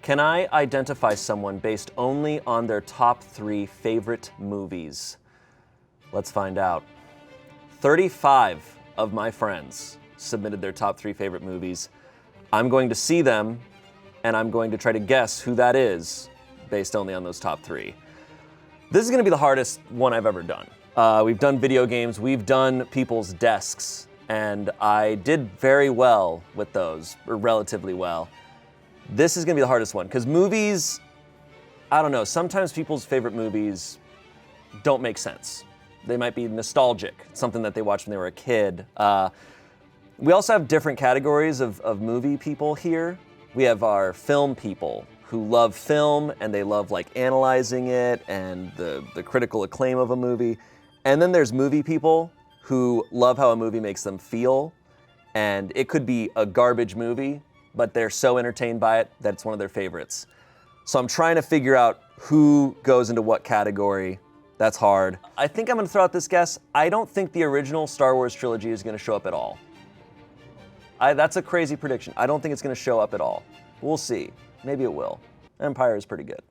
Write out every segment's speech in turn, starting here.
Can I identify someone based only on their top 3 favorite movies? Let's find out. 35 of my friends submitted their top 3 favorite movies. I'm going to see them, and I'm going to try to guess who that is based only on those top 3. This is gonna be the hardest one I've ever done. We've done video games, we've done people's desks, and I did very well with those, or relatively well. This is gonna be the hardest one, because movies, I don't know, sometimes people's favorite movies don't make sense. They might be nostalgic, something that they watched when they were a kid. We also have different categories of movie people here. We have our film people who love film and they love like analyzing it and the critical acclaim of a movie. And then there's movie people who love how a movie makes them feel. And it could be a garbage movie, but they're so entertained by it that it's one of their favorites. So I'm trying to figure out who goes into what category. That's hard. I think I'm gonna throw out this guess. I don't think the original Star Wars trilogy is gonna show up at all. That's a crazy prediction. I don't think it's gonna show up at all. We'll see. Maybe it will. Empire is pretty good.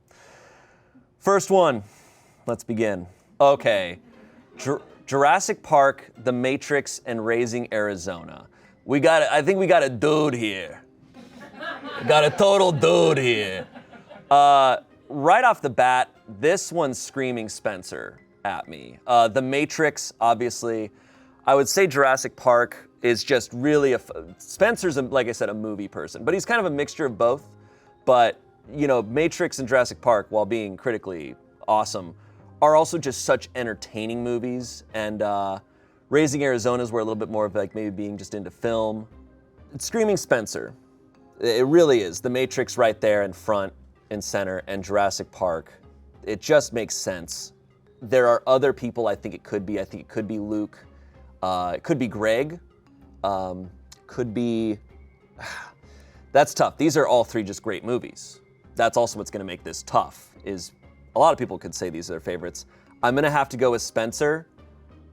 First one, let's begin. Okay, Jurassic Park, The Matrix, and Raising Arizona. I think we got a dude here. We got a total dude here. Right off the bat, this one's screaming Spencer at me. The Matrix, obviously. I would say Jurassic Park is just really Spencer's, like I said, a movie person, but he's kind of a mixture of both. But, you know, Matrix and Jurassic Park, while being critically awesome, are also just such entertaining movies. And Raising Arizona is where a little bit more of like maybe being just into film. It's screaming Spencer. It really is. The Matrix right there in front and center, and Jurassic Park. It just makes sense. There are other people I think it could be. I think it could be Luke. It could be Greg. Could be... That's tough. These are all 3 just great movies. That's also what's gonna make this tough, is a lot of people could say these are their favorites. I'm gonna have to go with Spencer.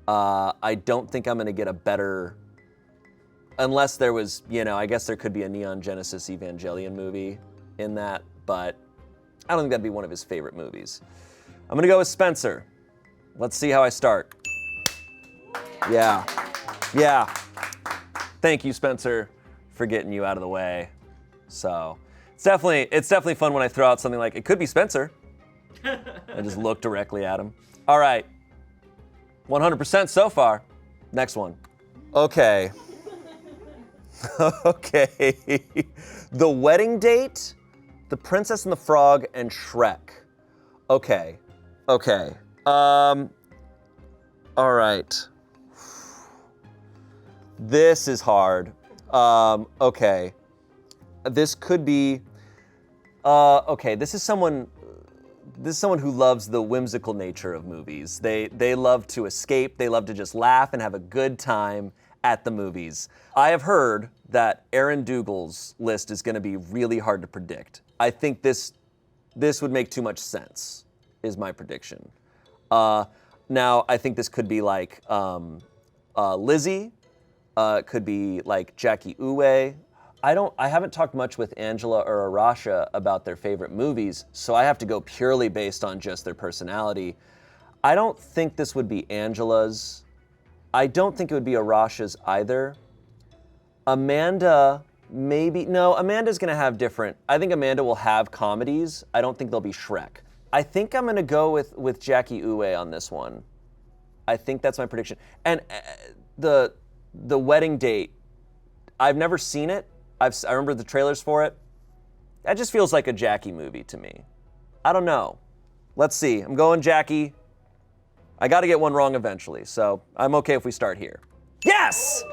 I don't think I'm gonna get a better... Unless there was, you know, I guess there could be a Neon Genesis Evangelion movie in that, but I don't think that'd be one of his favorite movies. I'm gonna go with Spencer. Let's see how I start. Yeah. Thank you, Spencer, for getting you out of the way. So it's definitely fun when I throw out something like, it could be Spencer. I just look directly at him. All right, 100% so far. Next one. Okay. Okay. The Wedding Date, The Princess and the Frog, and Shrek. Okay. All right. This is hard. Okay. This could be, okay, this is someone who loves the whimsical nature of movies. They love to escape, they love to just laugh and have a good time at the movies. I have heard that Aaron Dougal's list is gonna be really hard to predict. I think this would make too much sense, is my prediction. Now, I think this could be like Lizzy, could be like Jacqi Uwe. I haven't talked much with Angela or Arasha about their favorite movies, so I have to go purely based on just their personality. I don't think this would be Angela's. I don't think it would be Arasha's either. Amanda, maybe, no, Amanda's gonna have different, I think Amanda will have comedies. I don't think they'll be Shrek. I think I'm gonna go with Jacqi Uwe on this one. I think that's my prediction. And the Wedding Date, I've never seen it. I remember the trailers for it. That just feels like a Jacqi movie to me. I don't know. Let's see. I'm going Jacqi. I got to get one wrong eventually, so I'm okay if we start here. Yes!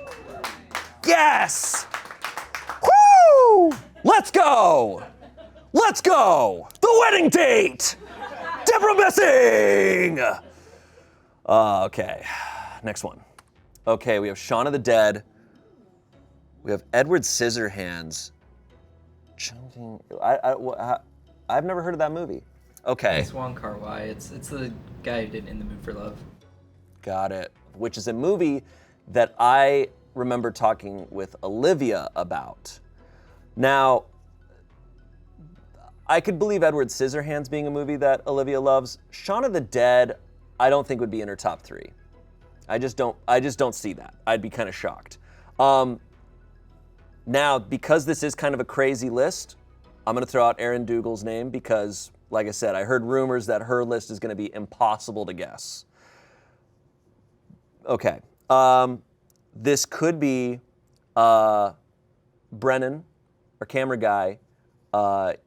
Yes! Woo! Let's go! Let's go! The Wedding Date! Deborah Messing! Okay, next one. Okay, we have Shaun of the Dead. We have Edward Scissorhands. I've never heard of that movie. Okay. It's Wong Kar-wai. It's the guy who did In the Mood for Love. Got it. Which is a movie that I remember talking with Olivia about. Now, I could believe Edward Scissorhands being a movie that Olivia loves. Shaun of the Dead, I don't think would be in her top 3. I just don't see that. I'd be kind of shocked. Now, because this is kind of a crazy list, I'm gonna throw out Erin Dougal's name because, like I said, I heard rumors that her list is gonna be impossible to guess. Okay, this could be Brennan, our camera guy.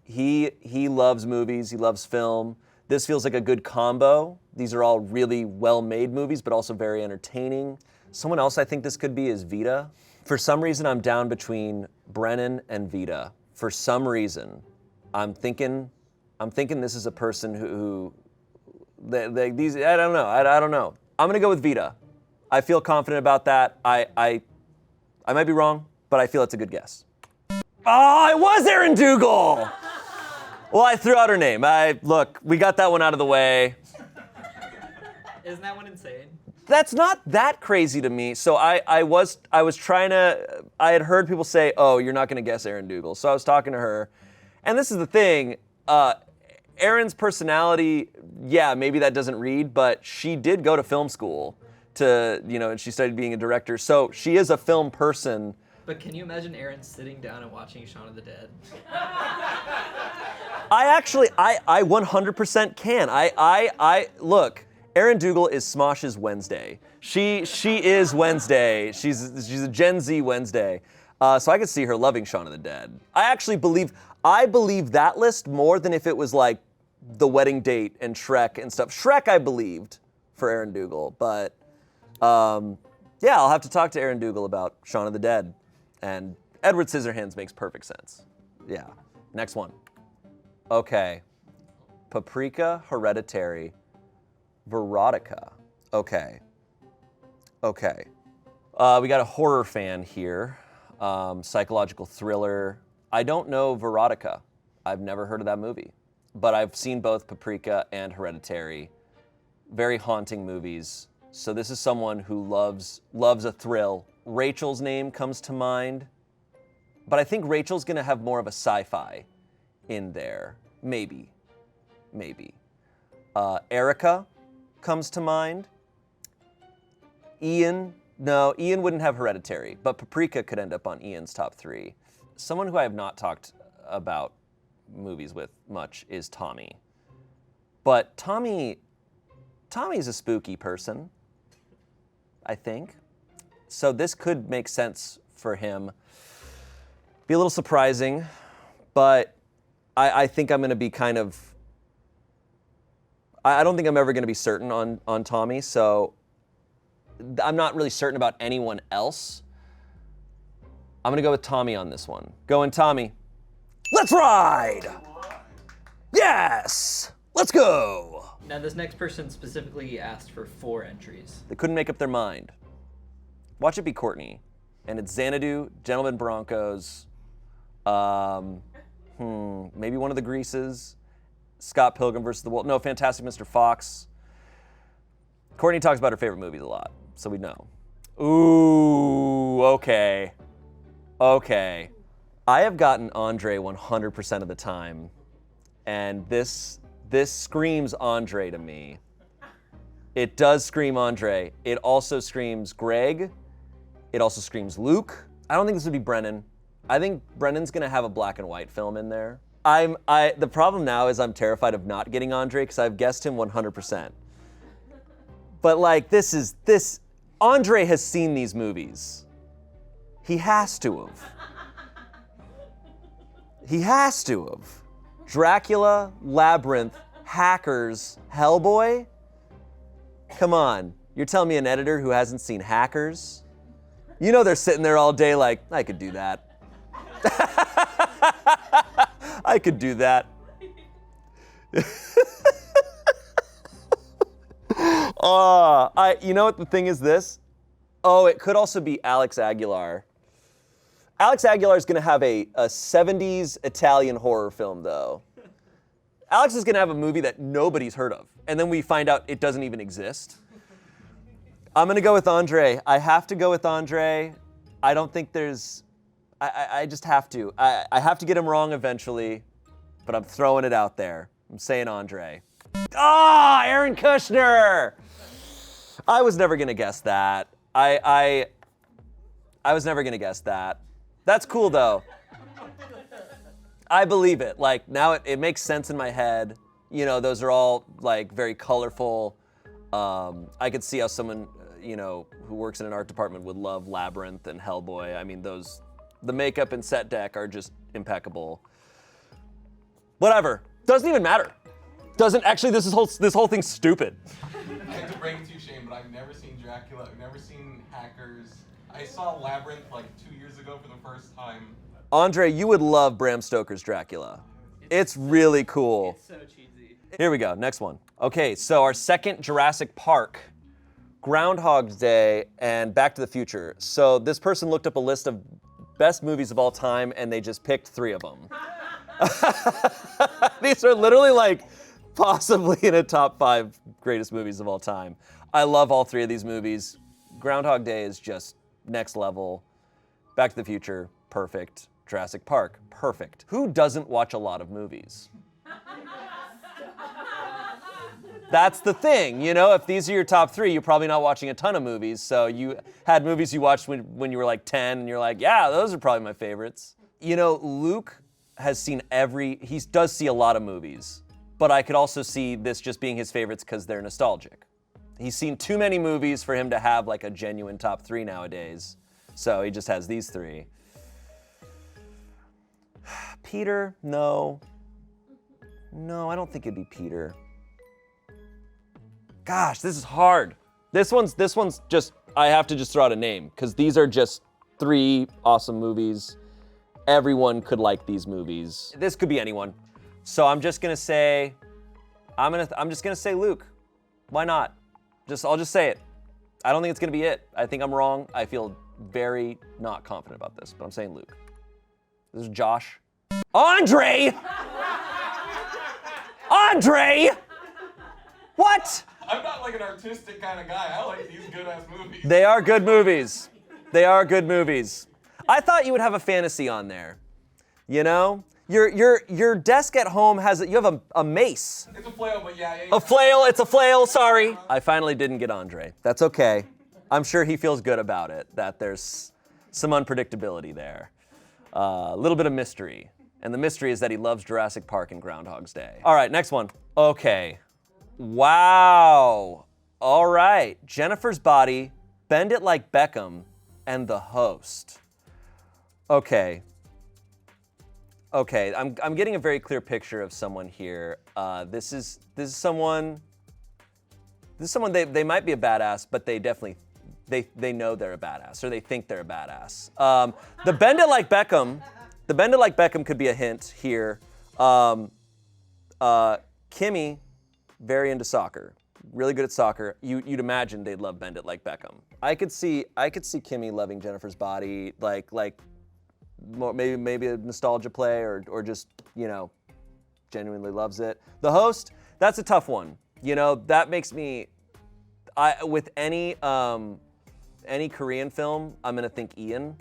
He loves movies, he loves film. This feels like a good combo. These are all really well-made movies, but also very entertaining. Someone else I think this could be is Vida. For some reason, I'm down between Brennan and Vida. For some reason, I'm thinking this is a person who I don't know. I'm gonna go with Vida. I feel confident about that. I might be wrong, but I feel it's a good guess. Oh, it was Erin Dougal! Well, I threw out her name. Look, we got that one out of the way. Isn't that one insane? That's not that crazy to me. So I was trying to, I had heard people say, oh, you're not gonna guess Erin Dougal. So I was talking to her, and this is the thing, Erin's personality, yeah, maybe that doesn't read, but she did go to film school and she studied being a director. So she is a film person. But can you imagine Erin sitting down and watching Shaun of the Dead? I 100% can. Look, Erin Dougal is Smosh's Wednesday. She is Wednesday. She's a Gen Z Wednesday. So I could see her loving Shaun of the Dead. I believe that list more than if it was like The Wedding Date and Shrek and stuff. Shrek I believed for Erin Dougal, but yeah, I'll have to talk to Erin Dougal about Shaun of the Dead. And Edward Scissorhands makes perfect sense. Yeah. Next one. Okay. Paprika, Hereditary, Veronica. Okay. We got a horror fan here. Psychological thriller. I don't know Veronica. I've never heard of that movie. But I've seen both Paprika and Hereditary. Very haunting movies. So this is someone who loves a thrill. Rachel's name comes to mind, but I think Rachel's gonna have more of a sci-fi in there. Maybe. Erica comes to mind. Ian wouldn't have Hereditary, but Paprika could end up on Ian's top 3. Someone who I have not talked about movies with much is Tommy. But Tommy's a spooky person, I think. So this could make sense for him. Be a little surprising, but I think I'm gonna be kind of, I don't think I'm ever gonna be certain on Tommy, so I'm not really certain about anyone else. I'm gonna go with Tommy on this one. Going Tommy. Let's ride! Yes! Let's go! Now this next person specifically asked for 4 entries. They couldn't make up their mind. Watch it be Courtney. And it's Xanadu, Gentlemen Broncos, maybe one of the Greases, Scott Pilgrim versus the Wolf. No, Fantastic Mr. Fox. Courtney talks about her favorite movies a lot, so we know. Ooh, okay. I have gotten Andre 100% of the time, and this screams Andre to me. It does scream Andre. It also screams Greg. It also screams Luke. I don't think this would be Brennan. I think Brennan's gonna have a black and white film in there. The problem now is I'm terrified of not getting Andre because I've guessed him 100%. But like Andre has seen these movies. He has to have. Dracula, Labyrinth, Hackers, Hellboy? Come on, you're telling me an editor who hasn't seen Hackers? You know they're sitting there all day like, I could do that. I could do that. You know what the thing is this? Oh, it could also be Alex Aguilar. Alex Aguilar is gonna have a 70s Italian horror film though. Alex is gonna have a movie that nobody's heard of, and then we find out it doesn't even exist. I'm gonna go with Andre. I have to go with Andre. I don't think there's, I just have to. I have to get him wrong eventually. but I'm throwing it out there. I'm saying Andre. Ah, Aaron Kuschner! I was never gonna guess that. I was never gonna guess that. That's cool though. I believe it. Like now it makes sense in my head. You know, those are all like very colorful. I could see how someone, you know, who works in an art department would love Labyrinth and Hellboy. I mean, the makeup and set deck are just impeccable. Whatever, doesn't even matter. Doesn't actually. This whole thing's stupid. I hate to break it to you, Shayne, but I've never seen Dracula. I've never seen Hackers. I saw Labyrinth like 2 years ago for the first time. Andre, you would love Bram Stoker's Dracula. It's really cool. It's so cheesy. Here we go, next one. Okay, so our second Jurassic Park, Groundhog Day, and Back to the Future. So this person looked up a list of best movies of all time, and they just picked 3 of them. These are literally like possibly in a top 5 greatest movies of all time. I love all 3 of these movies. Groundhog Day is just next level. Back to the Future, perfect. Jurassic Park, perfect. Who doesn't watch a lot of movies? That's the thing, you know, if these are your top 3, you're probably not watching a ton of movies, so you had movies you watched when you were like 10, and you're like, yeah, those are probably my favorites. You know, Luke has seen he does see a lot of movies, but I could also see this just being his favorites because they're nostalgic. He's seen too many movies for him to have like a genuine top 3 nowadays, so he just has these 3. Peter, no. No, I don't think it'd be Peter. Gosh, this is hard. This one's just, I have to just throw out a name, because these are just 3 awesome movies. Everyone could like these movies. This could be anyone. So I'm just gonna say, I'm just gonna say Luke. Why not? I'll just say it. I don't think it's gonna be it. I think I'm wrong. I feel very not confident about this, but I'm saying Luke. This is Josh. Andre! Andre! What? I'm not like an artistic kind of guy. I like these good-ass movies. They are good movies. They are good movies. I thought you would have a fantasy on there. You know? Your desk at home you have a mace. It's a flail, but yeah. A flail, it's a flail, sorry. I finally didn't get Andre. That's okay. I'm sure he feels good about it, that there's some unpredictability there. A little bit of mystery. And the mystery is that he loves Jurassic Park and Groundhog's Day. All right, next one. Okay. Wow. All right. Jennifer's Body, Bend It Like Beckham, and The Host. Okay. Okay, I'm getting a very clear picture of someone here. This is someone they might be a badass, but they definitely they know they're a badass, or they think they're a badass. The Bend It Like Beckham could be a hint here. Kimmy, very into soccer, really good at soccer. You'd imagine they'd love Bend It Like Beckham. I could see Kimmy loving Jennifer's Body, like more, maybe a nostalgia play, or just, you know, genuinely loves it. The Host, that's a tough one. You know, that makes me, with any Korean film, I'm gonna think Ian,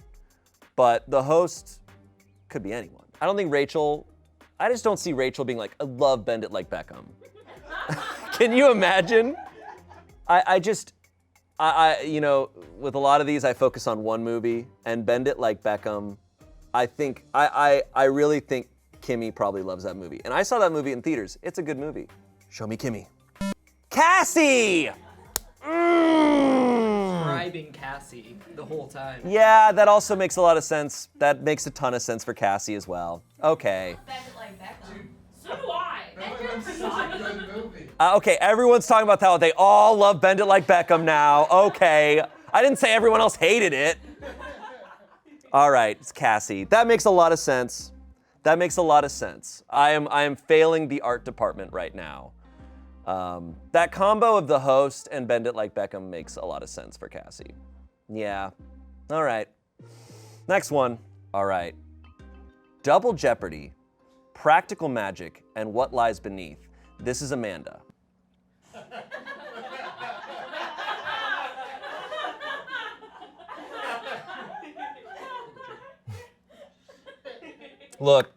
but The Host could be anyone. I just don't see Rachel being like, I love Bend It Like Beckham. Can you imagine? You know, with a lot of these, I focus on one movie, and Bend It Like Beckham, I really think Kimmy probably loves that movie. And I saw that movie in theaters. It's a good movie. Show me Kimmy. Cassie! Describing Cassie the whole time. Yeah, that also makes a lot of sense. That makes a ton of sense for Cassie as well. Okay. Bend It Like Beckham. So do I. That's such a good movie. Okay, everyone's talking about how they all love Bend It Like Beckham now. Okay. I didn't say everyone else hated it. All right, it's Cassie. That makes a lot of sense. That makes a lot of sense. I am failing the art department right now. That combo of The Host and Bend It Like Beckham makes a lot of sense for Cassie. Yeah. All right. Next one. All right. Double Jeopardy, Practical Magic, and What Lies Beneath. This is Amanda. Look,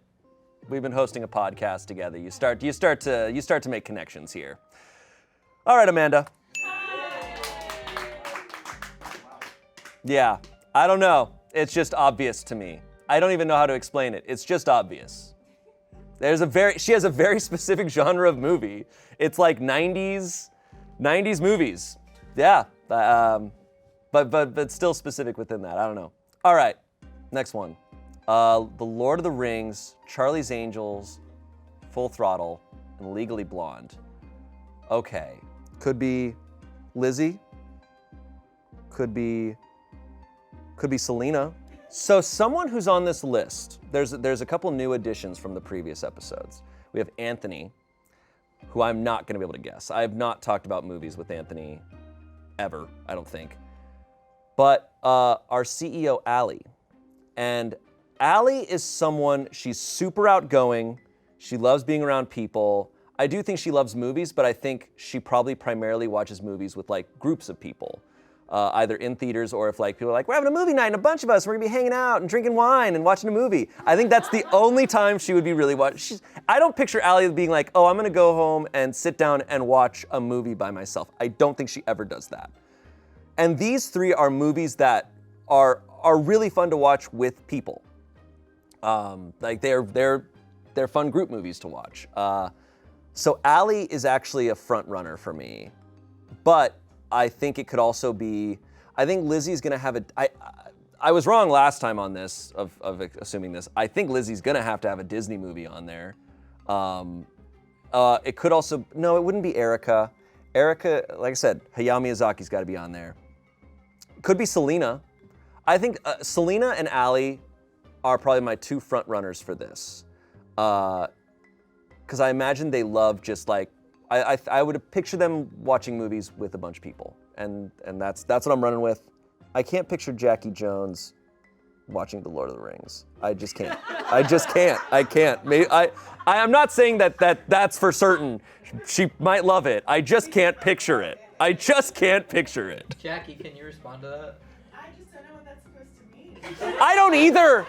We've been hosting a podcast together. You start to make connections here. All right, Amanda. Yeah, I don't know. It's just obvious to me. I don't even know how to explain it. It's just obvious. She has a very specific genre of movie. It's like 90s movies. Yeah, but still specific within that. I don't know. All right, next one. The Lord of the Rings, Charlie's Angels, Full Throttle, and Legally Blonde. Okay, could be Lizzy. Could be Selena. So someone who's on this list, there's a couple new additions from the previous episodes. We have Anthony, who I'm not gonna be able to guess. I have not talked about movies with Anthony ever, I don't think. But our CEO, Allie. And Allie is someone, she's super outgoing. She loves being around people. I do think she loves movies, but I think she probably primarily watches movies with like groups of people. Either in theaters or if like people are like, we're having a movie night and a bunch of us, we're gonna be hanging out and drinking wine and watching a movie. I think that's the only time she would be really watching. I don't picture Allie being like, oh, I'm gonna go home and sit down and watch a movie by myself. I don't think she ever does that. And these three are movies that are really fun to watch with people. Like they're fun group movies to watch. So Allie is actually a front runner for me, but I think it could also be, I think Lizzy's gonna have I was wrong last time on this, of assuming this. I think Lizzy's gonna have to have a Disney movie on there. It could also, no, it wouldn't be Erica. Erica, like I said, Hayao Miyazaki's gotta be on there. Could be Selena. I think Selena and Allie are probably my two front runners for this. Because I imagine they love just like, I would picture them watching movies with a bunch of people, and that's what I'm running with. I can't picture Jacqi Jones watching The Lord of the Rings. I just can't. I can't. I'm not saying that's for certain. She might love it. I just can't picture it. Jacqi, can you respond to that? I just don't know what that's supposed to mean. I don't either.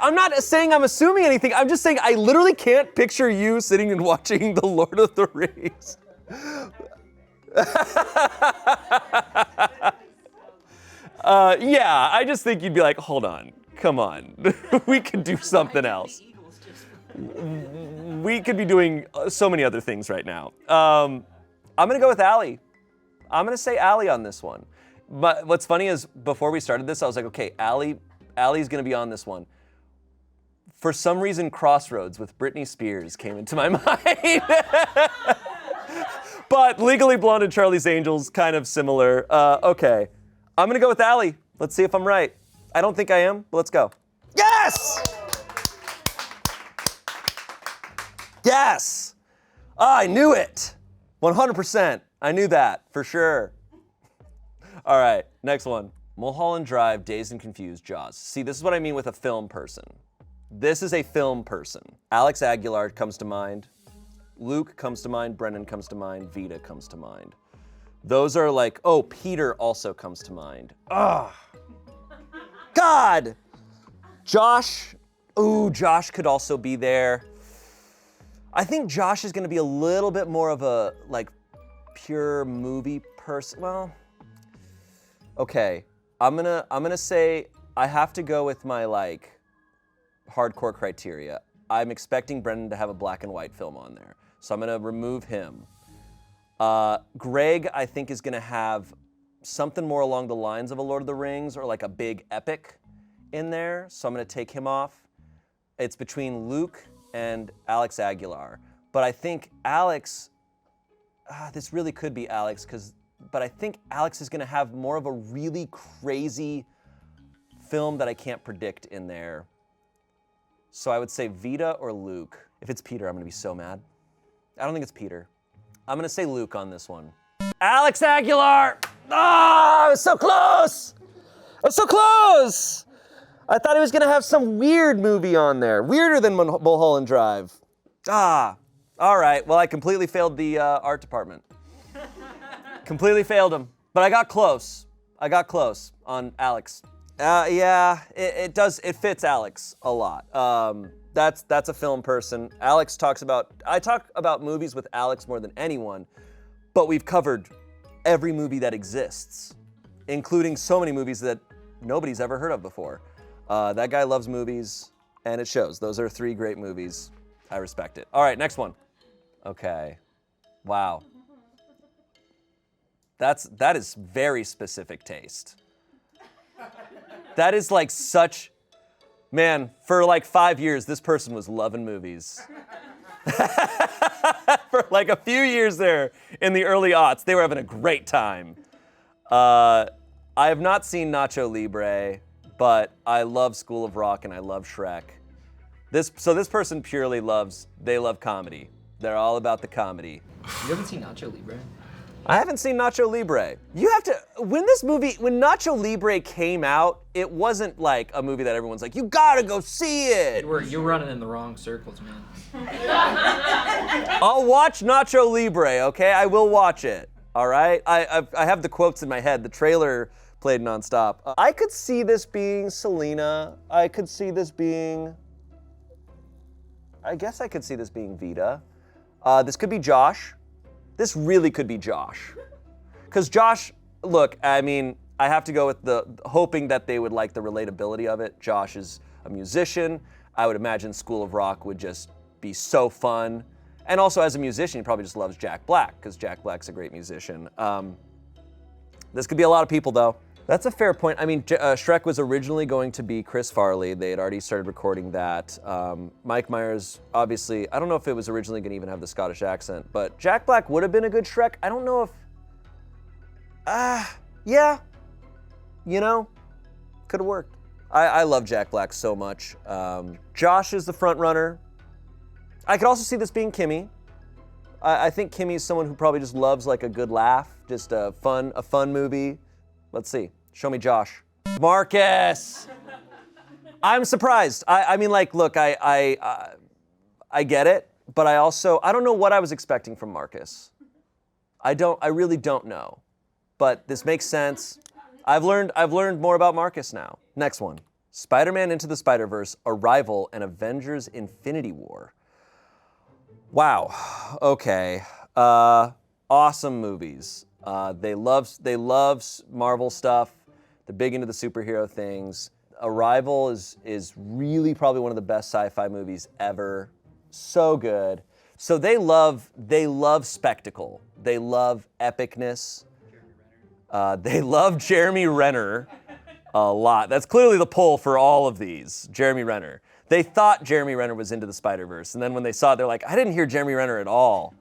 I'm not saying I'm assuming anything. I'm just saying I literally can't picture you sitting and watching The Lord of the Rings. Yeah, I just think you'd be like, hold on, come on. We could do something else. We could be doing so many other things right now. I'm gonna go with Allie. I'm gonna say Allie on this one. But what's funny is before we started this, I was like, okay, Allie's gonna be on this one. For some reason, Crossroads with Britney Spears came into my mind. But Legally Blonde and Charlie's Angels, kind of similar. Okay, I'm gonna go with Allie. Let's see if I'm right. I don't think I am, but let's go. Yes! Yes! I knew it. 100%. I knew that, for sure. All right, next one. Mulholland Drive, Dazed and Confused, Jaws. See, this is what I mean with a film person. This is a film person. Alex Aguilar comes to mind. Luke comes to mind. Brennan comes to mind. Vida comes to mind. Those are like, oh, Peter also comes to mind. Ugh. God! Josh. Ooh, Josh could also be there. I think Josh is gonna be a little bit more of a, like, pure movie person. Well, okay. I'm gonna say I have to go with my like hardcore criteria. I'm expecting Brennan to have a black and white film on there, so I'm gonna remove him. Greg, I think, is gonna have something more along the lines of a Lord of the Rings or like a big epic in there, so I'm gonna take him off. It's between Luke and Alex Aguilar, but I think Alex, this really could be Alex, but I think Alex is gonna have more of a really crazy film that I can't predict in there. So I would say Vida or Luke. If it's Peter, I'm gonna be so mad. I don't think it's Peter. I'm gonna say Luke on this one. Alex Aguilar! Ah, I was so close! I was so close! I thought he was gonna have some weird movie on there. Weirder than Mulholland Drive. Ah, all right. Well, I completely failed the art department. Completely failed him, but I got close. On Alex. Yeah, it does, it fits Alex a lot. That's a film person. I talk about movies with Alex more than anyone, but we've covered every movie that exists, including so many movies that nobody's ever heard of before. That guy loves movies, and it shows. Those are 3 great movies. I respect it. All right, next one. Okay. Wow. That is very specific taste. That is like such, man, for like 5 years, this person was loving movies. For like a few years there in the early aughts, they were having a great time. I have not seen Nacho Libre, but I love School of Rock and I love Shrek. This person purely they love comedy. They're all about the comedy. You haven't seen Nacho Libre? I haven't seen Nacho Libre. You have to, when Nacho Libre came out, it wasn't like a movie that everyone's like, you gotta go see it. You're running in the wrong circles, man. I'll watch Nacho Libre, okay? I will watch it, all right? I have the quotes in my head. The trailer played nonstop. I could see this being Selena. I guess I could see this being Vida. This could be Josh. This really could be Josh. Because Josh, look, I mean, I have to go with the hoping that they would like the relatability of it. Josh is a musician. I would imagine School of Rock would just be so fun. And also as a musician, he probably just loves Jack Black, because Jack Black's a great musician. This could be a lot of people, though. That's a fair point. I mean, Shrek was originally going to be Chris Farley. They had already started recording that. Mike Myers, obviously, I don't know if it was originally going to even have the Scottish accent, but Jack Black would have been a good Shrek. I don't know if, yeah, you know, could have worked. I love Jack Black so much. Josh is the front runner. I could also see this being Kimmy. I think Kimmy is someone who probably just loves like a good laugh, just a fun movie. Let's see. Show me Josh. Marcus! I'm surprised. I mean, like, look, I get it, but I don't know what I was expecting from Marcus. I really don't know. But this makes sense. I've learned more about Marcus now. Next one. Spider-Man Into the Spider-Verse, Arrival, and Avengers Infinity War. Wow. Okay. Awesome movies. They love Marvel stuff. They're big into the superhero things. Arrival is really probably one of the best sci-fi movies ever. So good. So they love spectacle. They love epicness. They love Jeremy Renner a lot. That's clearly the pull for all of these. Jeremy Renner. They thought Jeremy Renner was Into the Spider-Verse, and then when they saw it, they're like, I didn't hear Jeremy Renner at all.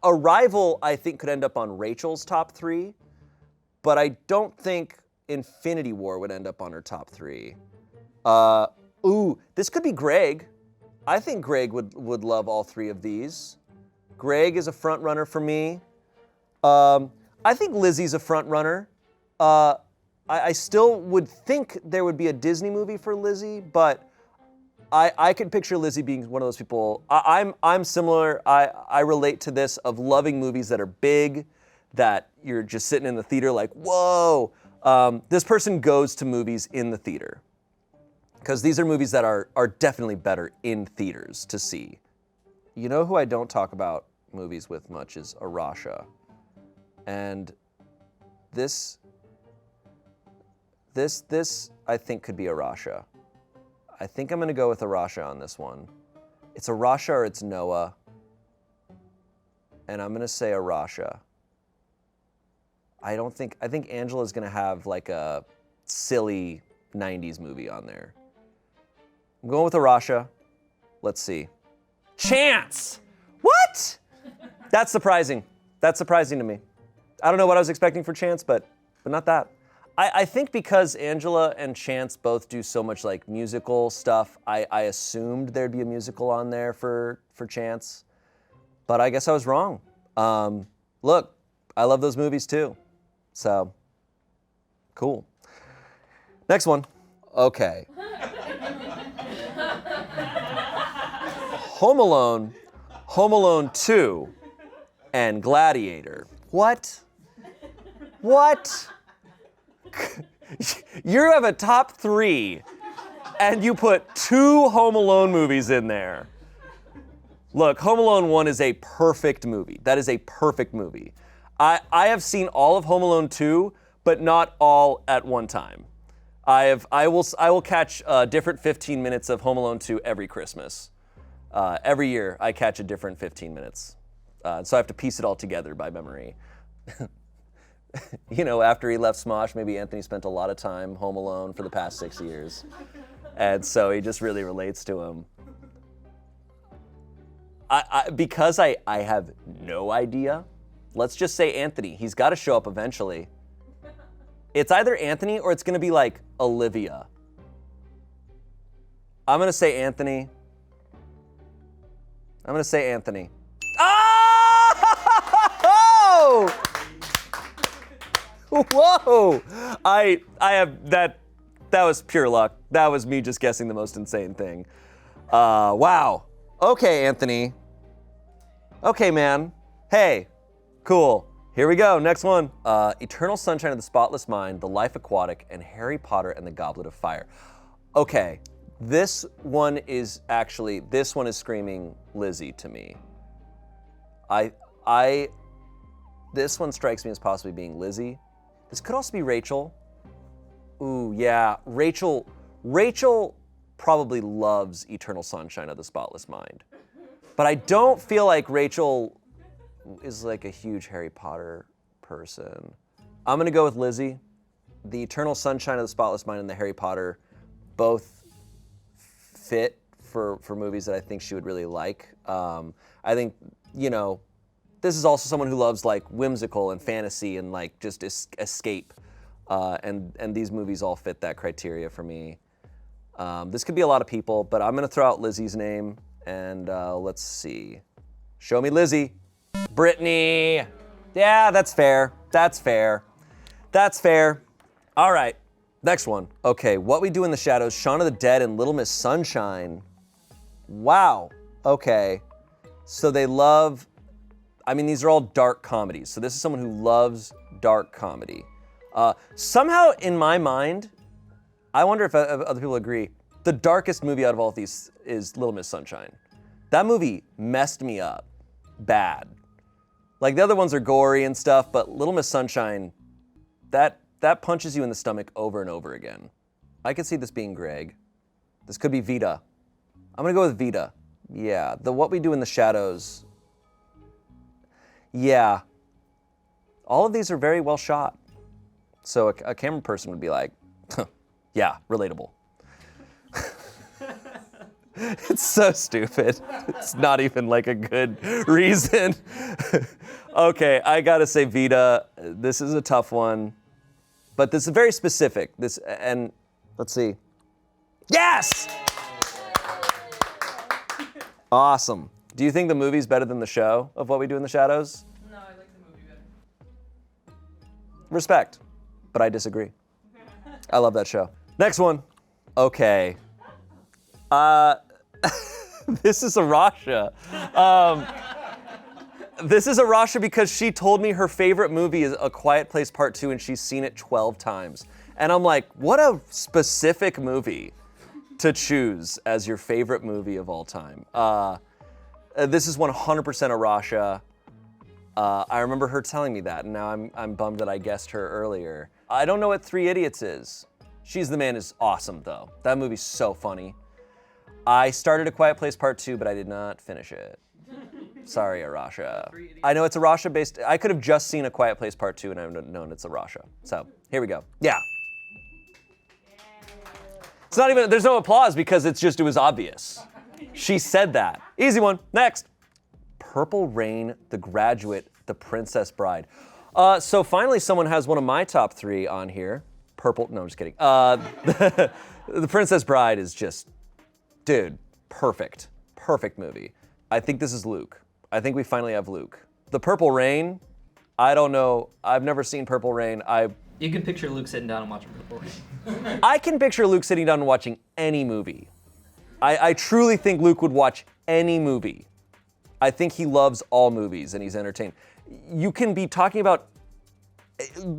Arrival, I think, could end up on Rachel's top 3, but I don't think Infinity War would end up on her top 3. This could be Greg. I think Greg would love all 3 of these. Greg is a front runner for me. I think Lizzy's a front runner. I still would think there would be a Disney movie for Lizzy, but I could picture Lizzy being one of those people. I'm similar. I relate to this of loving movies that are big, that you're just sitting in the theater like, whoa. This person goes to movies in the theater, because these are movies that are definitely better in theaters to see. You know who I don't talk about movies with much is Arasha. And this I think could be Arasha. I think I'm gonna go with Arasha on this one. It's Arasha or it's Noah. And I'm gonna say Arasha. I think Angela's gonna have like a silly 90s movie on there. I'm going with Arasha. Let's see. Chance! What? That's surprising. That's surprising to me. I don't know what I was expecting for Chance, but not that. I think because Angela and Chance both do so much like musical stuff, I assumed there'd be a musical on there for Chance, but I guess I was wrong. Look, I love those movies too, so cool. Next one. Okay. Home Alone 2, and Gladiator. What? What? You have a top 3 and you put 2 Home Alone movies in there. Look, Home Alone 1 is a perfect movie. That is a perfect movie. I have seen all of Home Alone 2, but not all at one time. I will catch different 15 minutes of Home Alone 2 every Christmas. Every year I catch a different 15 minutes. So I have to piece it all together by memory. You know, after he left Smosh, maybe Anthony spent a lot of time home alone for the past 6 years. And so he just really relates to him. Because I have no idea, let's just say Anthony. He's got to show up eventually. It's either Anthony or it's going to be like Olivia. I'm going to say Anthony. I'm going to say Anthony. Oh! Whoa! I have that was pure luck. That was me just guessing the most insane thing. Wow. Okay, Anthony. Okay, man. Hey, cool. Here we go, next one. Eternal Sunshine of the Spotless Mind, The Life Aquatic, and Harry Potter and the Goblet of Fire. Okay, this one is screaming Lizzy to me. This one strikes me as possibly being Lizzy. This could also be Rachel. Ooh, yeah, Rachel probably loves Eternal Sunshine of the Spotless Mind. But I don't feel like Rachel is like a huge Harry Potter person. I'm gonna go with Lizzy. The Eternal Sunshine of the Spotless Mind and the Harry Potter both fit for movies that I think she would really like. I think, you know, this is also someone who loves like whimsical and fantasy and like just escape. And these movies all fit that criteria for me. This could be a lot of people, but I'm gonna throw out Lizzy's name and let's see. Show me Lizzy. Brittany. Yeah, that's fair. That's fair. That's fair. All right, next one. Okay, What We Do in the Shadows, Shaun of the Dead, and Little Miss Sunshine. Wow, okay. So they love, I mean, these are all dark comedies. So this is someone who loves dark comedy. Somehow in my mind, I wonder if other people agree, the darkest movie out of all of these is Little Miss Sunshine. That movie messed me up bad. Like the other ones are gory and stuff, but Little Miss Sunshine, that punches you in the stomach over and over again. I could see this being Greg. This could be Vida. I'm gonna go with Vida. Yeah, the What We Do in the Shadows. Yeah. All of these are very well shot. So a camera person would be like, yeah, relatable. It's so stupid. It's not even like a good reason. Okay, I gotta say Vida. This is a tough one, but this is very specific. And let's see. Yes! Awesome. Do you think the movie's better than the show of What We Do in the Shadows? No, I like the movie better. Respect, but I disagree. I love that show. Next one. Okay. This is Arasha. This is Arasha because she told me her favorite movie is A Quiet Place Part 2 and she's seen it 12 times. And I'm like, what a specific movie to choose as your favorite movie of all time. This is 100% Arasha. I remember her telling me that, and now I'm bummed that I guessed her earlier. I don't know what 3 Idiots is. She's the Man is awesome, though. That movie's so funny. I started A Quiet Place Part 2, but I did not finish it. Sorry, Arasha. I know it's Arasha based. I could have just seen A Quiet Place Part 2 and I would have known it's Arasha. So, here we go. Yeah. It's not even, there's no applause because it was obvious. She said that. Easy one. Next. Purple Rain, The Graduate, The Princess Bride. So finally someone has one of my top 3 on here. Purple, no, I'm just kidding. The Princess Bride is just, dude, perfect. Perfect movie. I think this is Luke. I think we finally have Luke. The Purple Rain, I don't know. I've never seen Purple Rain. You can picture Luke sitting down and watching Purple Rain. I can picture Luke sitting down and watching any movie. I truly think Luke would watch any movie. I think he loves all movies and he's entertained. You can be talking about,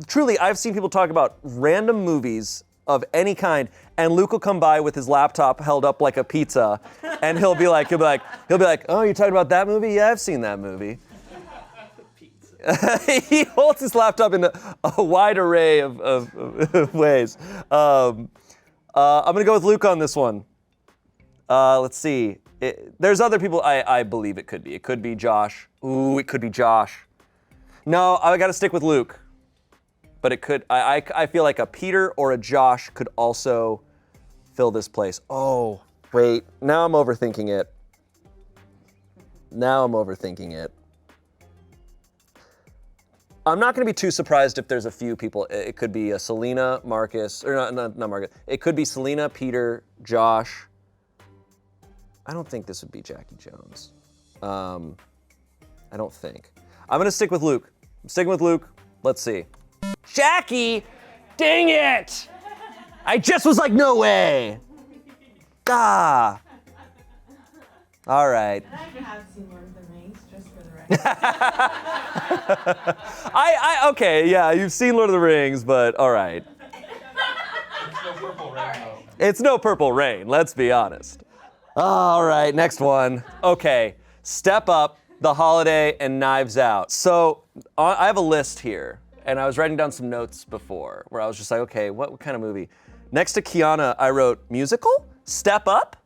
truly, I've seen people talk about random movies of any kind, and Luke will come by with his laptop held up like a pizza, and he'll be like, oh, you're talking about that movie? Yeah, I've seen that movie. He holds his laptop in a wide array of ways. I'm gonna go with Luke on this one. Let's see. There's other people I believe it could be. It could be Josh. Ooh, it could be Josh. No, I gotta stick with Luke. But it could, I feel like a Peter or a Josh could also fill this place. Oh, wait, now I'm overthinking it. I'm not gonna be too surprised if there's a few people. It could be a Selena, Marcus, or not Marcus. It could be Selena, Peter, Josh. I don't think this would be Jacqi Jones. I don't think. I'm gonna stick with Luke. I'm sticking with Luke. Let's see. Jacqi! Dang it! I just was like, no way! Ah! All right. And I have seen Lord of the Rings, just for the record. Okay, yeah, you've seen Lord of the Rings, but all right. It's no Purple Rain, though. It's no Purple Rain, let's be honest. All right, next one. Okay, Step Up, The Holiday, and Knives Out. So I have a list here, and I was writing down some notes before where I was just like, okay, what kind of movie? Next to Kiana, I wrote musical, Step Up.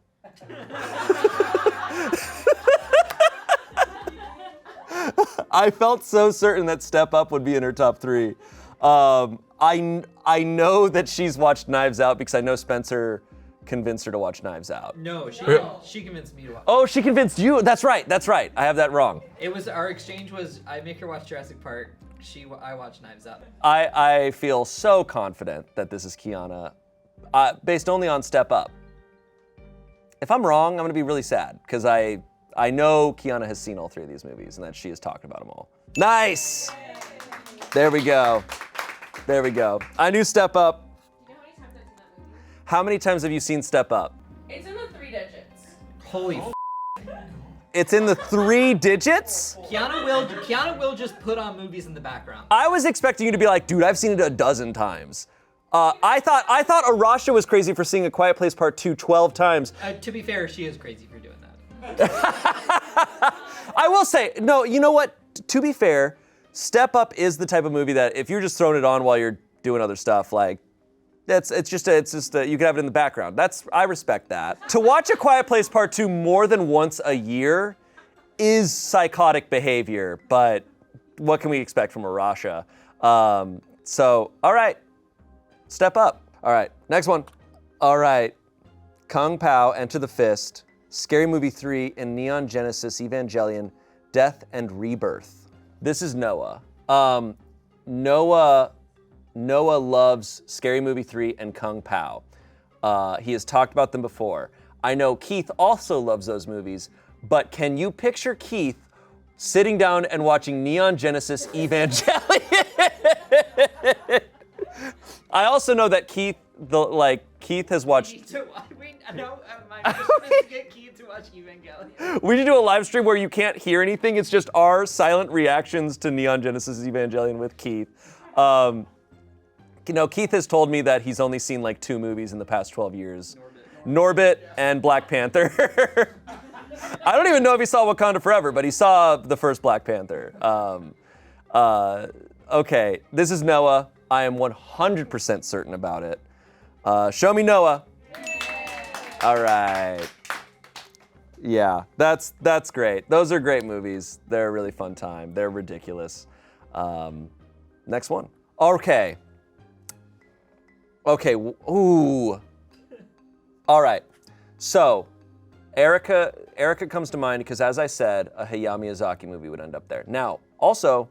I felt so certain that Step Up would be in her top 3. I know that she's watched Knives Out because I know Spencer convinced her to watch Knives Out. No, she convinced me to watch. Oh, she convinced you. That's right. I have that wrong. It was, our exchange was, I make her watch Jurassic Park. I watch Knives Out. I feel so confident that this is Kiana, based only on Step Up. If I'm wrong, I'm gonna be really sad because I know Kiana has seen all 3 of these movies and that she has talked about them all. Nice. There we go. I knew Step Up. You know how many times I've seen that movie? How many times have you seen Step Up? It's in the 3 digits. Holy f***. It's in the 3 digits? Kiana will just put on movies in the background. I was expecting you to be like, dude, I've seen it a dozen times. I thought Arasha was crazy for seeing A Quiet Place Part 2 12 times. To be fair, she is crazy for doing that. I will say, no, you know what? To be fair, Step Up is the type of movie that if you're just throwing it on while you're doing other stuff, like, it's just you can have it in the background. I respect that. To watch A Quiet Place Part 2 more than once a year is psychotic behavior, but what can we expect from Arasha? So, all right, Step Up. All right, next one. All right, Kung Pao, Enter the Fist, Scary Movie 3, and Neon Genesis Evangelion, Death and Rebirth. This is Noah. Noah loves Scary Movie 3 and Kung Pao. He has talked about them before. I know Keith also loves those movies, but can you picture Keith sitting down and watching Neon Genesis Evangelion? I also know that Keith has watched. My mission is to get Keith to watch Evangelion. We should do a live stream where you can't hear anything. It's just our silent reactions to Neon Genesis Evangelion with Keith. Keith has told me that he's only seen like 2 movies in the past 12 years. Norbit and Black Panther. I don't even know if he saw Wakanda Forever, but he saw the first Black Panther. Okay, this is Noah. I am 100% certain about it. Show me Noah. All right. Yeah, that's great. Those are great movies. They're a really fun time. They're ridiculous. Next one. Okay. Ooh. All right. So, Erica comes to mind because, as I said, a Hayao Miyazaki movie would end up there. Now, also,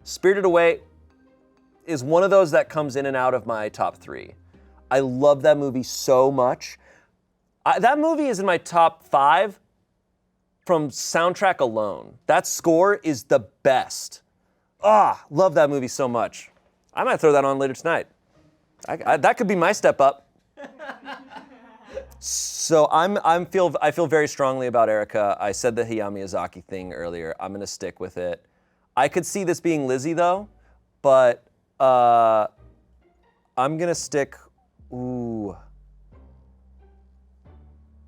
Spirited Away is one of those that comes in and out of my top 3. I love that movie so much. That movie is in my top 5 from soundtrack alone. That score is the best. Love that movie so much. I might throw that on later tonight. That could be my Step Up. So I feel very strongly about Erica. I said the Hayao Miyazaki thing earlier. I'm gonna stick with it. I could see this being Lizzy though, but I'm gonna stick Ooh.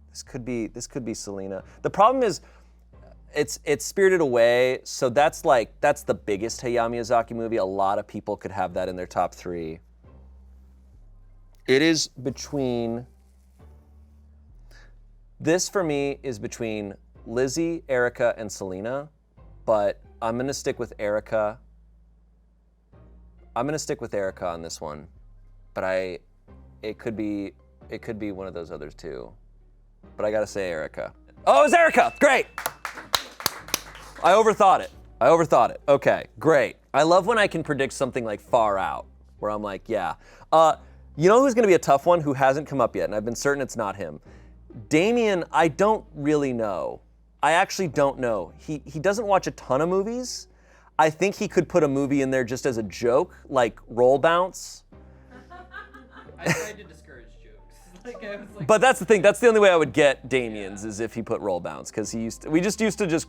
This could be Selena. The problem is, it's Spirited Away, so that's the biggest Hayao Miyazaki movie. A lot of people could have that in their top 3. It is between. This for me is between Lizzy, Erica, and Selena, but I'm gonna stick with Erica. I'm gonna stick with Erica on this one, but it could be one of those others too. But I gotta say Erica. Oh, it's Erica! Great! I overthought it. Okay, great. I love when I can predict something like far out, where I'm like, yeah. You know who's gonna be a tough one who hasn't come up yet, and I've been certain it's not him. Damien, I don't really know. I actually don't know. He doesn't watch a ton of movies. I think he could put a movie in there just as a joke, like Roll Bounce. I tried to discourage jokes. But that's the thing. That's the only way I would get Damien's is if he put Roll Bounce, because we just used to just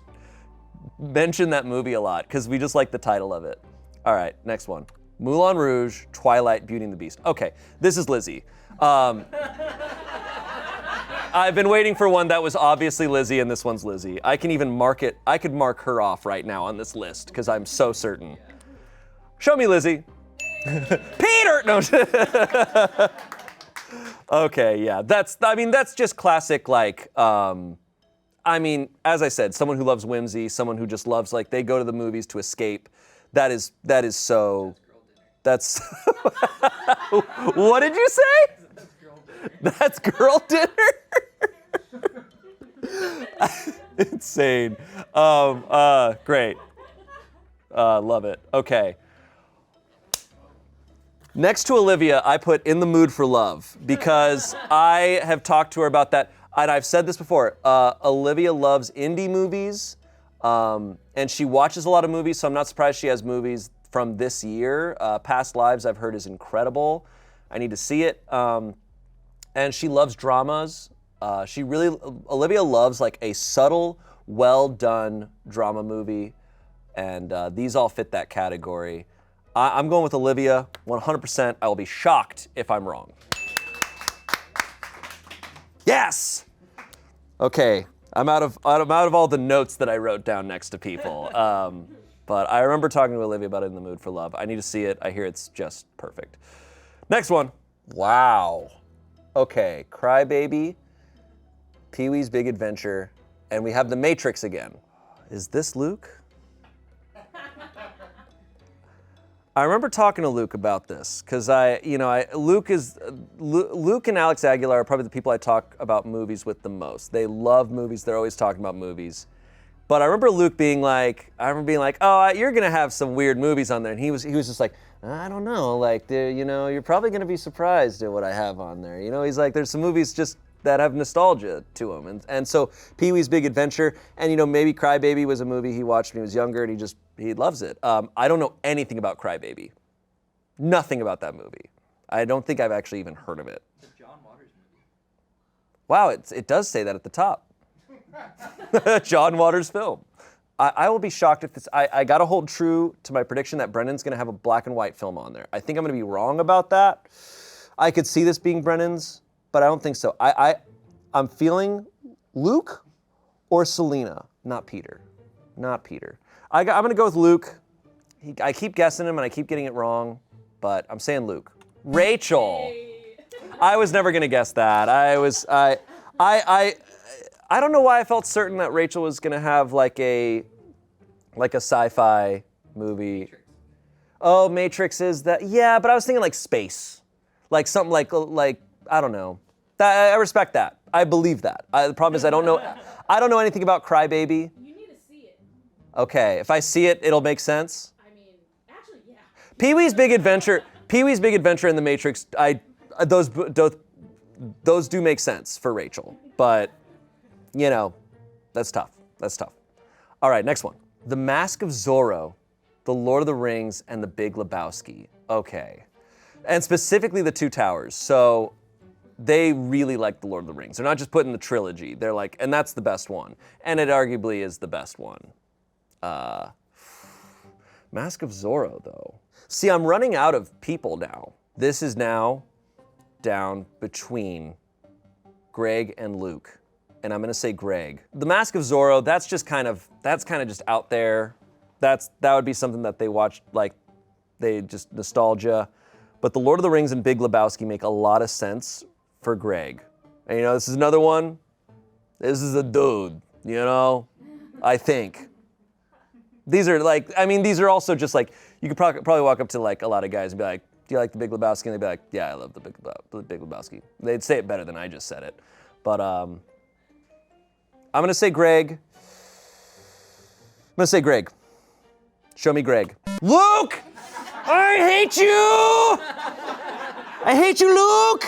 mention that movie a lot because we just like the title of it. All right, next one. Moulin Rouge, Twilight, Beauty and the Beast. Okay, this is Lizzy. I've been waiting for one that was obviously Lizzy, and this one's Lizzy. I can even mark it. I could mark her off right now on this list because I'm so certain. Show me Lizzy. Peter! No. Okay, yeah. That's just classic, like, as I said, someone who loves whimsy, someone who just loves, like, they go to the movies to escape. That is so. That's. What did you say? That's girl dinner? Insane. Great. Love it. Okay. Next to Olivia, I put In the Mood for Love because I have talked to her about that. And I've said this before. Olivia loves indie movies, and she watches a lot of movies, so I'm not surprised she has movies from this year. Past Lives, I've heard, is incredible. I need to see it. And she loves dramas. Olivia loves like a subtle, well-done drama movie, and these all fit that category. I'm going with Olivia, 100%. I will be shocked if I'm wrong. Yes! Okay, I'm out of all the notes that I wrote down next to people. But I remember talking to Olivia about In the Mood for Love. I need to see it. I hear it's just perfect. Next one. Wow. Okay, Crybaby, Pee-wee's Big Adventure, and we have The Matrix again. Is this Luke? I remember talking to Luke about this because Luke and Alex Aguilar are probably the people I talk about movies with the most. They love movies. They're always talking about movies. But I remember Luke being like, oh, you're gonna have some weird movies on there, and he was just like, I don't know, like, you're probably gonna be surprised at what I have on there. He's like, there's some movies just that have nostalgia to them, and so Pee-wee's Big Adventure, and maybe Crybaby was a movie he watched when he was younger, and he loves it. I don't know anything about Crybaby, nothing about that movie. I don't think I've actually even heard of it. The John Waters movie. Wow, it does say that at the top. John Waters film. I will be shocked if this. I got to hold true to my prediction that Brennan's going to have a black and white film on there. I think I'm going to be wrong about that. I could see this being Brennan's, but I don't think so. I'm feeling Luke or Selena, not Peter. Not Peter. I'm going to go with Luke. I keep guessing him and I keep getting it wrong, but I'm saying Luke. Rachel. I was never going to guess that. I don't know why I felt certain that Rachel was gonna have like a sci-fi movie. Matrix. Oh, Matrix is that? Yeah, but I was thinking like space, like something like I don't know. I respect that. I believe that. The problem is I don't know anything about Crybaby. You need to see it. Okay, if I see it, it'll make sense. I mean, actually, yeah. Pee-wee's Big Adventure, and The Matrix. Those do make sense for Rachel, but. That's tough. All right, next one. The Mask of Zorro, The Lord of the Rings, and The Big Lebowski. Okay. And specifically The Two Towers. So they really like The Lord of the Rings. They're not just putting the trilogy. They're like, and that's the best one. And it arguably is the best one. Mask of Zorro, though. See, I'm running out of people now. This is now down between Greg and Luke, and I'm gonna say Greg. The Mask of Zorro, that's kind of just out there. That would be something that they watched, like, they just nostalgia. But The Lord of the Rings and Big Lebowski make a lot of sense for Greg. And this is another one. This is a dude, I think. These are these are also just like, you could probably walk up to like a lot of guys and be like, do you like The Big Lebowski? And they'd be like, yeah, I love The Big Lebowski. They'd say it better than I just said it. But I'm gonna say Greg. Show me Greg. Luke! I hate you! I hate you, Luke!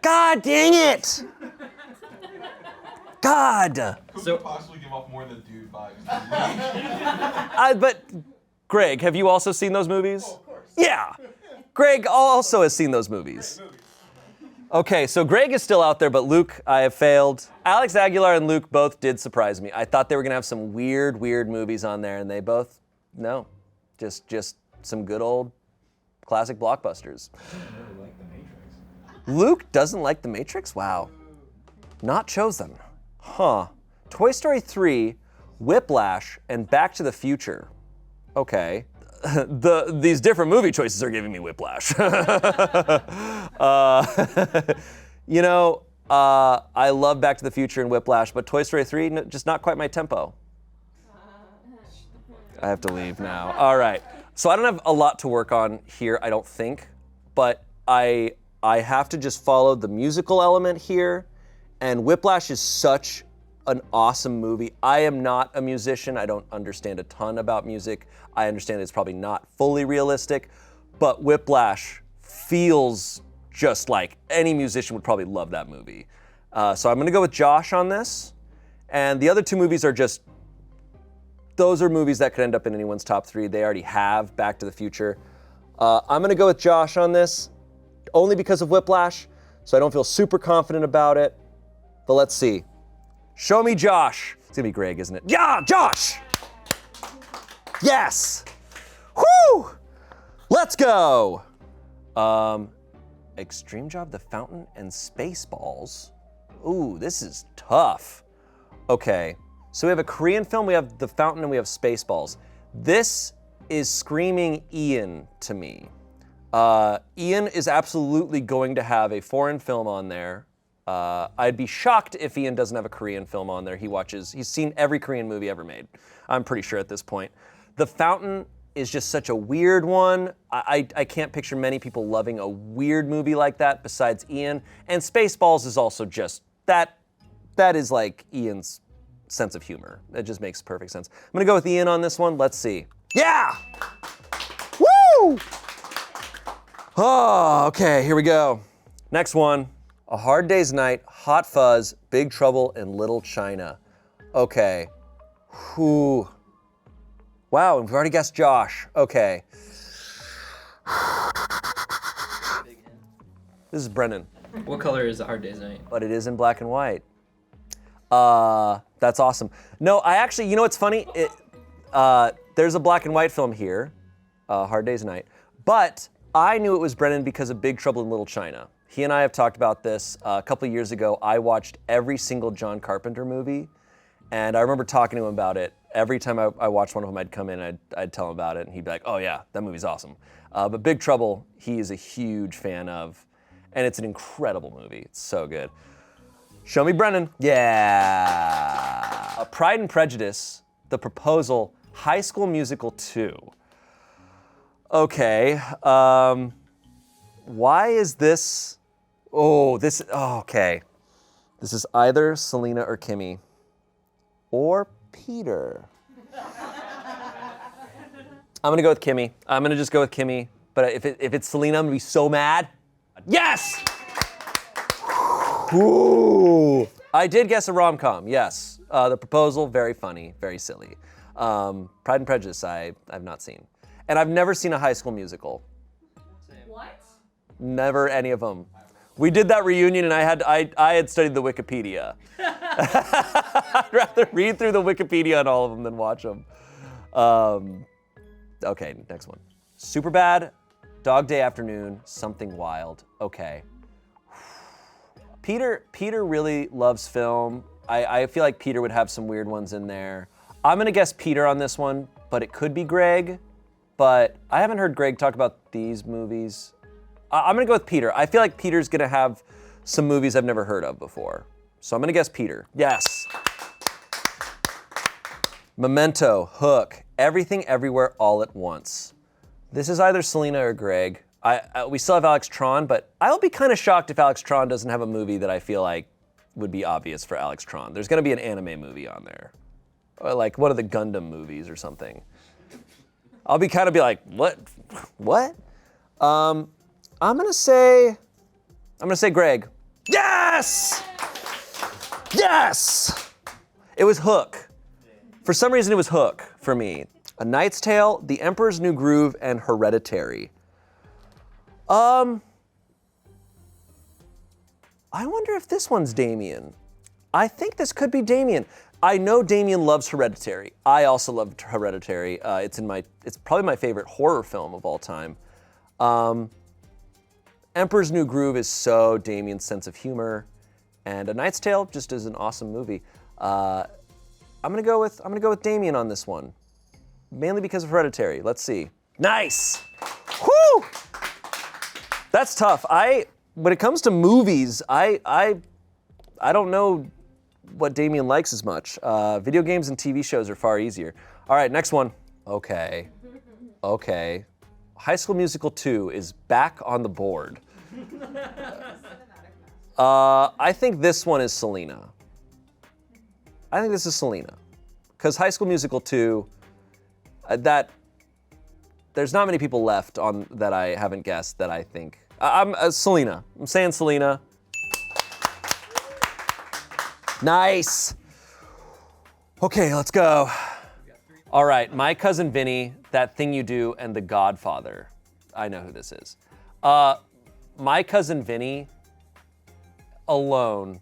God dang it! God! Who could possibly give off more than dude vibes? But Greg, have you also seen those movies? Oh, of course. Yeah! Greg also has seen those movies. Okay, so Greg is still out there, but Luke, I have failed. Alex Aguilar and Luke both did surprise me. I thought they were gonna have some weird movies on there, and they both, no. Just some good old classic blockbusters. I really like The Matrix. Luke doesn't like The Matrix? Wow. Not chosen. Huh. Toy Story 3, Whiplash, and Back to the Future. Okay. These different movie choices are giving me whiplash. I love Back to the Future and Whiplash, but Toy Story 3, just not quite my tempo. I have to leave now. All right. So I don't have a lot to work on here, I don't think, but I have to just follow the musical element here, and Whiplash is such an awesome movie. I am not a musician. I don't understand a ton about music. I understand it's probably not fully realistic, but Whiplash feels just like any musician would probably love that movie. So I'm gonna go with Josh on this, and the other two movies are just, those are movies that could end up in anyone's top 3. They already have Back to the Future. I'm gonna go with Josh on this, only because of Whiplash, so I don't feel super confident about it, but let's see. Show me Josh. It's gonna be Greg, isn't it? Yeah, Josh! Yes! Whoo! Let's go! Extreme Job, The Fountain, and Spaceballs. Ooh, this is tough. Okay, so we have a Korean film, we have The Fountain, and we have Spaceballs. This is screaming Ian to me. Ian is absolutely going to have a foreign film on there. I'd be shocked if Ian doesn't have a Korean film on there. He's seen every Korean movie ever made. I'm pretty sure at this point. The Fountain is just such a weird one. I can't picture many people loving a weird movie like that besides Ian. And Spaceballs is also just, that is like Ian's sense of humor. It just makes perfect sense. I'm gonna go with Ian on this one. Let's see. Yeah! Woo! Oh, okay, here we go. Next one. A Hard Day's Night, Hot Fuzz, Big Trouble in Little China. Okay. Whew. Wow, we've already guessed Josh. Okay. This is Brennan. What color is A Hard Day's Night? But it is in black and white. That's awesome. No, I actually, what's funny? There's a black and white film here, Hard Day's Night, but I knew it was Brennan because of Big Trouble in Little China. He and I have talked about this. A couple of years ago, I watched every single John Carpenter movie, and I remember talking to him about it. Every time I watched one of them, I'd come in, I'd tell him about it, and he'd be like, oh yeah, that movie's awesome. But Big Trouble, he is a huge fan of, and it's an incredible movie. It's so good. Show me Brennan. Yeah. Pride and Prejudice, The Proposal, High School Musical 2. Okay, why is this? Okay. This is either Selena or Kimmy, or Peter. I'm gonna go with Kimmy. I'm gonna just go with Kimmy, but if it's Selena, I'm gonna be so mad. Yes! Ooh. I did guess a rom-com, yes. The Proposal, very funny, very silly. Pride and Prejudice, I've not seen. And I've never seen a High School Musical. What? Never any of them. We did that reunion and I had studied the Wikipedia. I'd rather read through the Wikipedia on all of them than watch them. Okay, next one. Superbad, Dog Day Afternoon, Something Wild. Okay. Peter really loves film. I feel like Peter would have some weird ones in there. I'm gonna guess Peter on this one, but it could be Greg. But I haven't heard Greg talk about these movies. I'm gonna go with Peter. I feel like Peter's gonna have some movies I've never heard of before. So I'm gonna guess Peter. Yes. Memento, Hook, Everything Everywhere All at Once. This is either Selena or Greg. We still have Alex Tran, but I'll be kind of shocked if Alex Tran doesn't have a movie that I feel like would be obvious for Alex Tran. There's gonna be an anime movie on there. Or like one of the Gundam movies or something. I'll be like, what? I'm gonna say Greg. Yes! Yes! It was Hook. For some reason, it was Hook for me. A Knight's Tale, The Emperor's New Groove, and Hereditary. I wonder if this one's Damien. I think this could be Damien. I know Damien loves Hereditary. I also loved Hereditary. It's probably my favorite horror film of all time. Emperor's New Groove is so Damien's sense of humor, and A Knight's Tale just is an awesome movie. I'm gonna go with Damien on this one, mainly because of Hereditary. Let's see. Nice. Woo! That's tough. When it comes to movies, I don't know what Damien likes as much. Video games and TV shows are far easier. All right, next one. Okay. High School Musical 2 is back on the board. I think this one is Selena. I think this is Selena. Because High School Musical 2, there's not many people left on that I haven't guessed that I think. I'm Selena. I'm saying Selena. Nice. Okay, let's go. All right, My Cousin Vinny, That Thing You Do, and The Godfather. I know who this is. My Cousin Vinny alone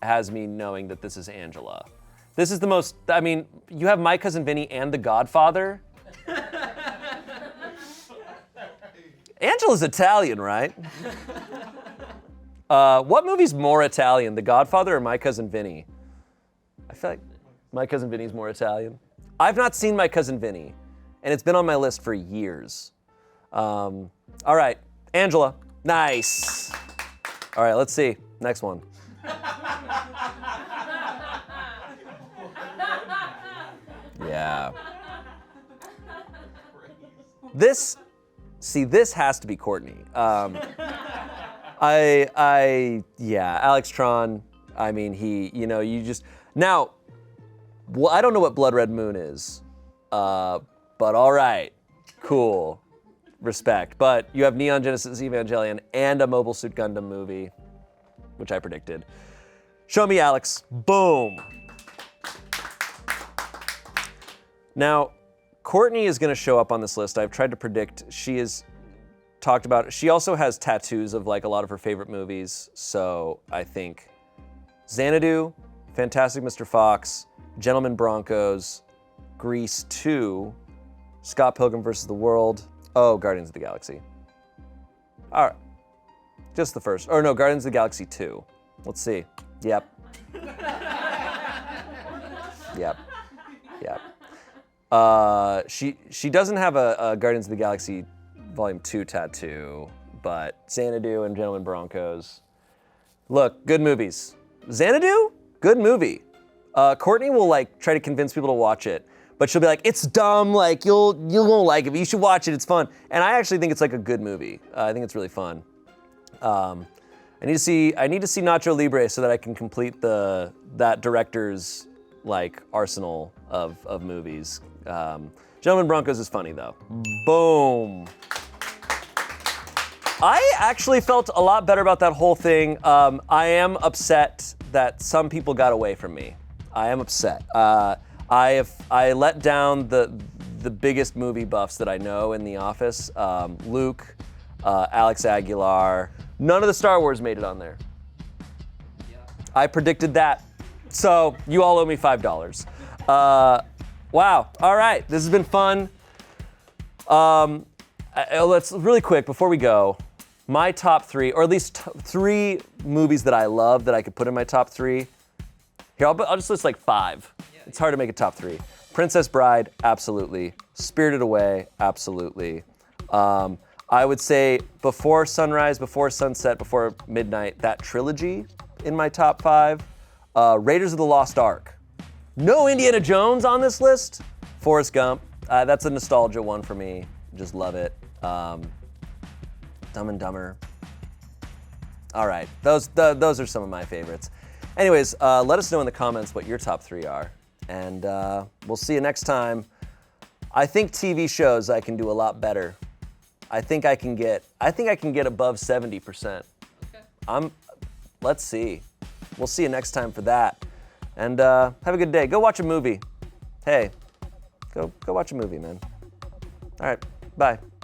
has me knowing that this is Angela. This is the most, you have My Cousin Vinny and The Godfather. Angela's Italian, right? What movie's more Italian, The Godfather or My Cousin Vinny? I feel like My Cousin Vinny's more Italian. I've not seen My Cousin Vinny, and it's been on my list for years. All right, Angela, nice. All right, let's see, next one. Yeah. This has to be Courtney. Alex Tran, now, well, I don't know what Blood Red Moon is, but all right, cool, respect. But you have Neon Genesis Evangelion and a Mobile Suit Gundam movie, which I predicted. Show me Alex, boom. Now, Courtney is gonna show up on this list. I've tried to predict. She also has tattoos of like a lot of her favorite movies. So I think Xanadu, Fantastic Mr. Fox, Gentlemen Broncos, Grease 2, Scott Pilgrim vs. the World, Guardians of the Galaxy. All right, just the first. Or no, Guardians of the Galaxy 2. Let's see. Yep. She doesn't have a Guardians of the Galaxy Volume 2 tattoo, but Xanadu and Gentlemen Broncos. Look, good movies. Xanadu, good movie. Courtney will like try to convince people to watch it, but she'll be like, it's dumb, like you won't like it, but you should watch it, it's fun. And I actually think it's like a good movie. I think it's really fun. I need to see Nacho Libre so that I can complete that director's like arsenal of movies. Gentlemen Broncos is funny though. Boom. I actually felt a lot better about that whole thing. I am upset that some people got away from me. I am upset. I let down the biggest movie buffs that I know in the office. Luke, Alex Aguilar. None of the Star Wars made it on there. Yeah. I predicted that. So you all owe me $5. Wow, all right, this has been fun. Let's really quick, before we go, my top 3, or at least 3 movies that I love that I could put in my top 3. Here, I'll just list like 5. It's hard to make a top 3. Princess Bride, absolutely. Spirited Away, absolutely. I would say Before Sunrise, Before Sunset, Before Midnight, that trilogy in my top 5. Raiders of the Lost Ark. No Indiana Jones on this list. Forrest Gump, that's a nostalgia one for me. Just love it. Dumb and Dumber. All right, those are some of my favorites. Anyways, let us know in the comments what your top 3 are, and we'll see you next time. I think TV shows I can do a lot better. I think I can get above 70%. Okay. Let's see. We'll see you next time for that. And have a good day. Go watch a movie. Hey, go watch a movie, man. All right, bye.